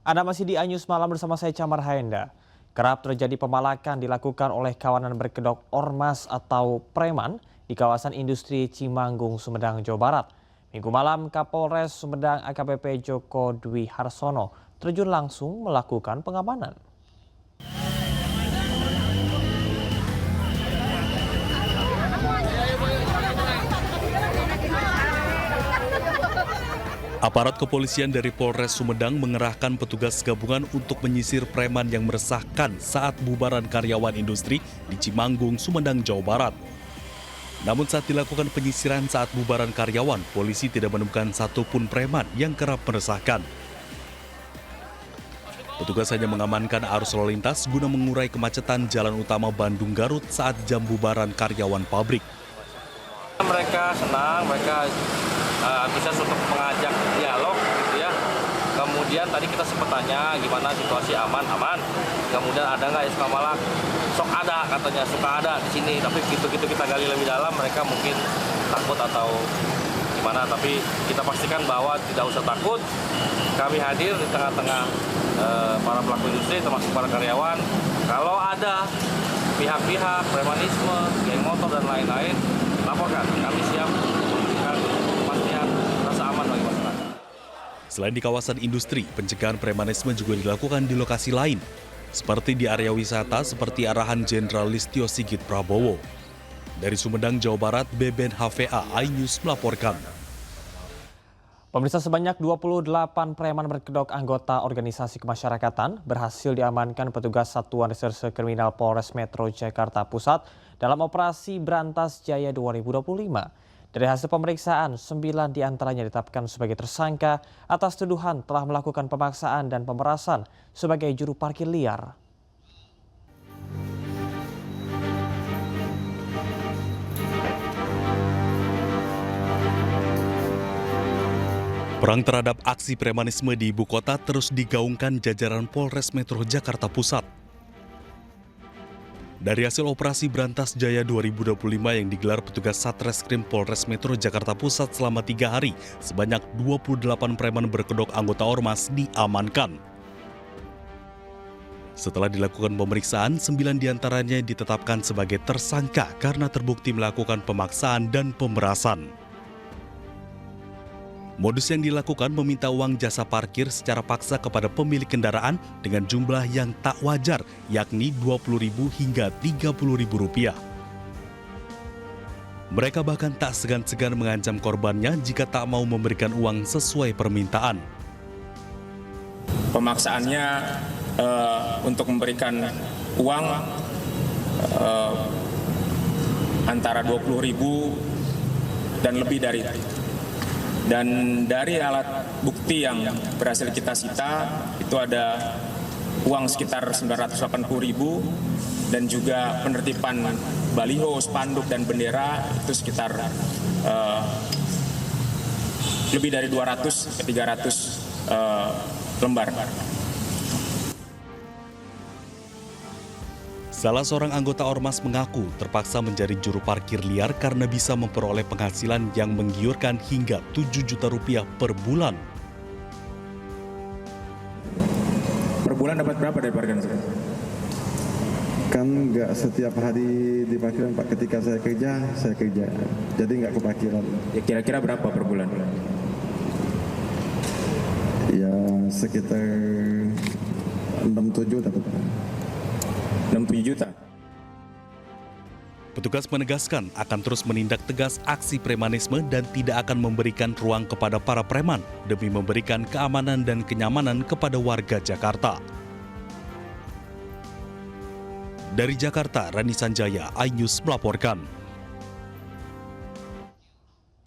Anda masih di Anyus Malam bersama saya Camar Haenda. Kerap terjadi pemalakan dilakukan oleh kawanan berkedok ormas atau preman di kawasan industri Cimanggung, Sumedang, Jawa Barat. Minggu malam Kapolres Sumedang AKBP Joko Dwi Harsono terjun langsung melakukan pengamanan. Aparat kepolisian dari Polres Sumedang mengerahkan petugas gabungan untuk menyisir preman yang meresahkan saat bubaran karyawan industri di Cimanggung, Sumedang, Jawa Barat. Namun saat dilakukan penyisiran saat bubaran karyawan, polisi tidak menemukan satupun preman yang kerap meresahkan. Petugas hanya mengamankan arus lalu lintas guna mengurai kemacetan jalan utama Bandung-Garut saat jam bubaran karyawan pabrik. Mereka senang, mereka antusias untuk mengajak dialog gitu ya. Kemudian tadi kita sempat tanya gimana situasi aman. Kemudian ada nggak yang suka malak? Sok ada katanya, suka ada di sini. Tapi gitu kita gali lebih dalam, mereka mungkin takut atau gimana. Tapi kita pastikan bahwa tidak usah takut. Kami hadir di tengah-tengah para pelaku industri termasuk para karyawan. Kalau ada pihak-pihak premanisme, geng motor dan lain-lain, laporkan. Kami siap memberikan kepastian rasa aman bagi masyarakat. Selain di kawasan industri, pencegahan premanisme juga dilakukan di lokasi lain, seperti di area wisata seperti arahan Jenderal Listio Sigit Prabowo. Dari Sumedang, Jawa Barat, Beben HVA iNews melaporkan. Pemirsa, sebanyak 28 preman berkedok anggota organisasi kemasyarakatan berhasil diamankan petugas Satuan Reserse Kriminal Polres Metro Jakarta Pusat dalam operasi Brantas Jaya 2025. Dari hasil pemeriksaan, 9 diantaranya ditetapkan sebagai tersangka atas tuduhan telah melakukan pemaksaan dan pemerasan sebagai juru parkir liar. Perang terhadap aksi premanisme di ibu kota terus digaungkan jajaran Polres Metro Jakarta Pusat. Dari hasil operasi Brantas Jaya 2025 yang digelar petugas Satreskrim Polres Metro Jakarta Pusat selama 3 hari, sebanyak 28 preman berkedok anggota ormas diamankan. Setelah dilakukan pemeriksaan, 9 diantaranya ditetapkan sebagai tersangka karena terbukti melakukan pemaksaan dan pemerasan. Modus yang dilakukan meminta uang jasa parkir secara paksa kepada pemilik kendaraan dengan jumlah yang tak wajar, yakni Rp20.000 hingga Rp30.000. Mereka bahkan tak segan-segan mengancam korbannya jika tak mau memberikan uang sesuai permintaan. Pemaksaannya untuk memberikan uang antara Rp20.000 dan lebih dari itu. Dan dari alat bukti yang berhasil kita sita, itu ada uang sekitar Rp980.000 dan juga penertiban baliho, spanduk, dan bendera itu sekitar lebih dari 200 ke 300 lembar. Salah seorang anggota ormas mengaku terpaksa menjadi juru parkir liar karena bisa memperoleh penghasilan yang menggiurkan hingga Rp7 juta per bulan. Per bulan dapat berapa dari parkiran? Kan nggak setiap hari di parkiran, Pak. Ketika saya kerja. Jadi nggak ke parkiran. Ya, kira-kira berapa per bulan? Ya sekitar 6-7 dapat. 6-7 juta. Petugas menegaskan akan terus menindak tegas aksi premanisme dan tidak akan memberikan ruang kepada para preman demi memberikan keamanan dan kenyamanan kepada warga Jakarta. Dari Jakarta, Rani Sanjaya, iNews melaporkan.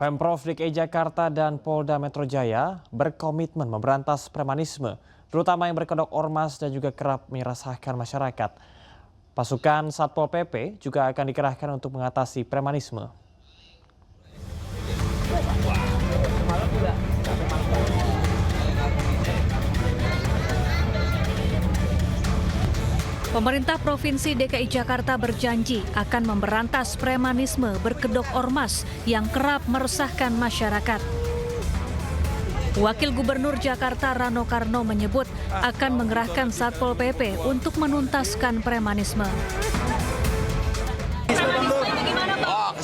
Pemprov DKI Jakarta dan Polda Metro Jaya berkomitmen memberantas premanisme, terutama yang berkedok ormas dan juga kerap meresahkan masyarakat. Pasukan Satpol PP juga akan dikerahkan untuk mengatasi premanisme. Pemerintah Provinsi DKI Jakarta berjanji akan memberantas premanisme berkedok ormas yang kerap meresahkan masyarakat. Wakil Gubernur Jakarta Rano Karno menyebut akan mengerahkan Satpol PP untuk menuntaskan premanisme.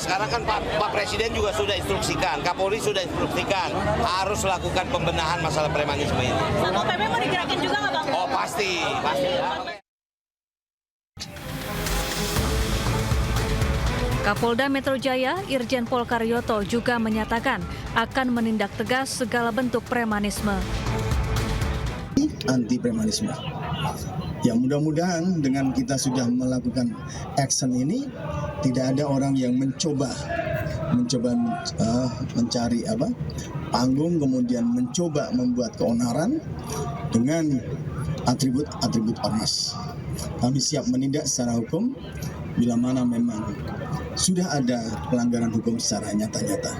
Sekarang kan Pak Presiden juga sudah instruksikan, Kapolri sudah instruksikan harus lakukan pembenahan masalah premanisme ini. Satpol PP mau digerakin juga nggak Bang? Oh pasti ya. Kapolda Metro Jaya, Irjen Pol Karyoto juga menyatakan akan menindak tegas segala bentuk premanisme. Anti premanisme. Ya mudah-mudahan dengan kita sudah melakukan action ini tidak ada orang yang mencoba mencari panggung kemudian mencoba membuat keonaran dengan atribut ormas. Kami siap menindak secara hukum bila mana memang sudah ada pelanggaran hukum secara nyata-nyata.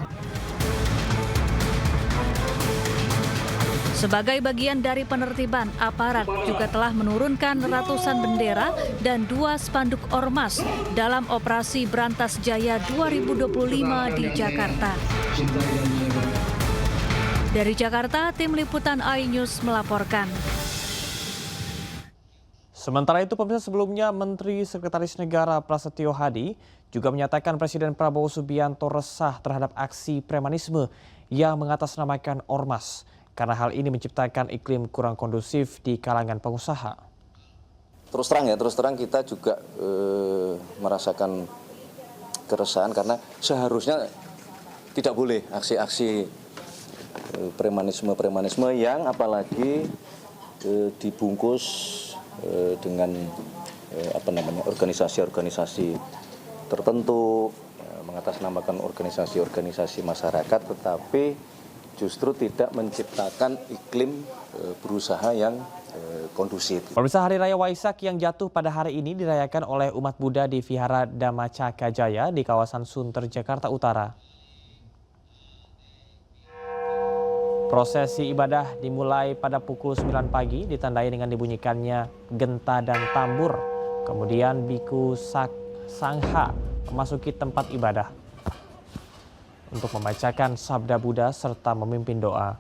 Sebagai bagian dari penertiban, aparat juga telah menurunkan ratusan bendera dan 2 spanduk ormas dalam operasi Brantas Jaya 2025 di Jakarta. Dari Jakarta, tim liputan iNews melaporkan. Sementara itu, pemirsa, sebelumnya Menteri Sekretaris Negara Prasetyo Hadi juga menyatakan Presiden Prabowo Subianto resah terhadap aksi premanisme yang mengatasnamakan ormas, karena hal ini menciptakan iklim kurang kondusif di kalangan pengusaha. Terus terang kita juga merasakan keresahan karena seharusnya tidak boleh aksi-aksi premanisme yang apalagi dibungkus dengan organisasi-organisasi tertentu, mengatasnamakan organisasi-organisasi masyarakat, tetapi justru tidak menciptakan iklim berusaha yang kondusif. Pemirsa, Hari Raya Waisak yang jatuh pada hari ini dirayakan oleh umat Buddha di Vihara Dhammacakka Jaya di kawasan Sunter, Jakarta Utara. Prosesi ibadah dimulai pada pukul 9 pagi ditandai dengan dibunyikannya genta dan tambur. Kemudian biku sangha memasuki tempat ibadah untuk membacakan sabda Buddha serta memimpin doa.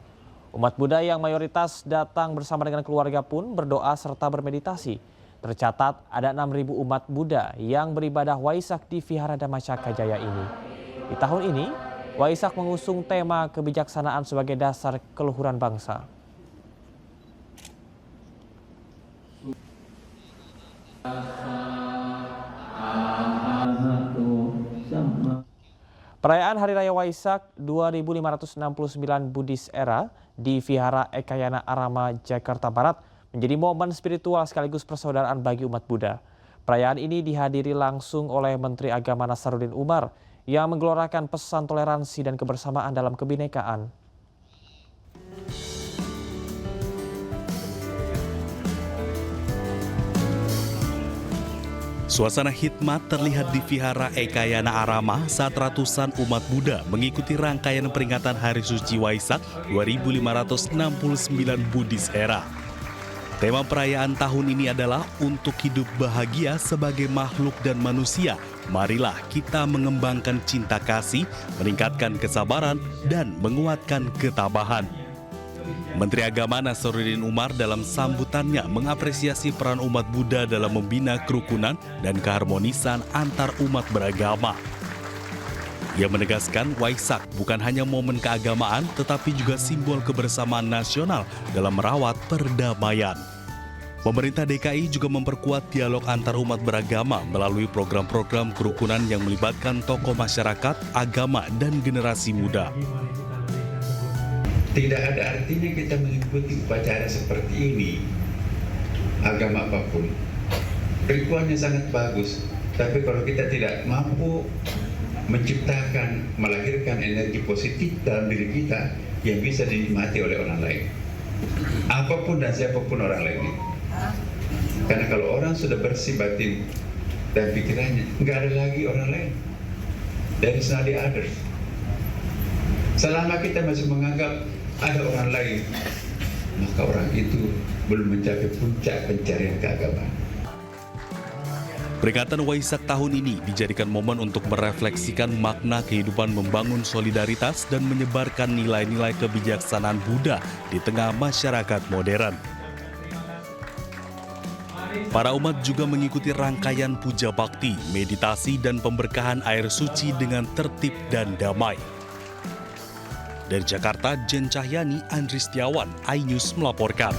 Umat Buddha yang mayoritas datang bersama dengan keluarga pun berdoa serta bermeditasi. Tercatat ada 6.000 umat Buddha yang beribadah Waisak di Vihara Dhammacakka Jaya ini. Di tahun ini, Waisak mengusung tema kebijaksanaan sebagai dasar keluhuran bangsa. Perayaan Hari Raya Waisak 2569 Buddhis Era di Vihara Ekayana Arama, Jakarta Barat menjadi momen spiritual sekaligus persaudaraan bagi umat Buddha. Perayaan ini dihadiri langsung oleh Menteri Agama Nasaruddin Umar yang menggelorakan pesan toleransi dan kebersamaan dalam kebinekaan. Suasana hikmat terlihat di Vihara Ekayana Arama saat ratusan umat Buddha mengikuti rangkaian peringatan Hari Suci Waisak 2569 Buddhis Era. Tema perayaan tahun ini adalah untuk hidup bahagia sebagai makhluk dan manusia. Marilah kita mengembangkan cinta kasih, meningkatkan kesabaran, dan menguatkan ketabahan. Menteri Agama Nasaruddin Umar dalam sambutannya mengapresiasi peran umat Buddha dalam membina kerukunan dan keharmonisan antar umat beragama. Ia menegaskan Waisak bukan hanya momen keagamaan tetapi juga simbol kebersamaan nasional dalam merawat perdamaian. Pemerintah DKI juga memperkuat dialog antar umat beragama melalui program-program kerukunan yang melibatkan tokoh masyarakat, agama, dan generasi muda. Tidak ada artinya kita mengikuti upacara seperti ini, agama apapun. Ritualnya sangat bagus, tapi kalau kita tidak mampu menciptakan, melahirkan energi positif dalam diri kita yang bisa dinikmati oleh orang lain. Apapun dan siapapun orang lain itu. Karena kalau orang sudah bersih batin dan pikirannya, nggak ada lagi orang lain. There is not the others. Selama kita masih menganggap ada orang lain, maka orang itu belum mencapai puncak pencarian keagamaan. Peringatan Waisak tahun ini dijadikan momen untuk merefleksikan makna kehidupan membangun solidaritas dan menyebarkan nilai-nilai kebijaksanaan Buddha di tengah masyarakat modern. Para umat juga mengikuti rangkaian puja bakti, meditasi, dan pemberkahan air suci dengan tertib dan damai. Dari Jakarta, Jen Cahyani, Andri Setiawan, iNews melaporkan.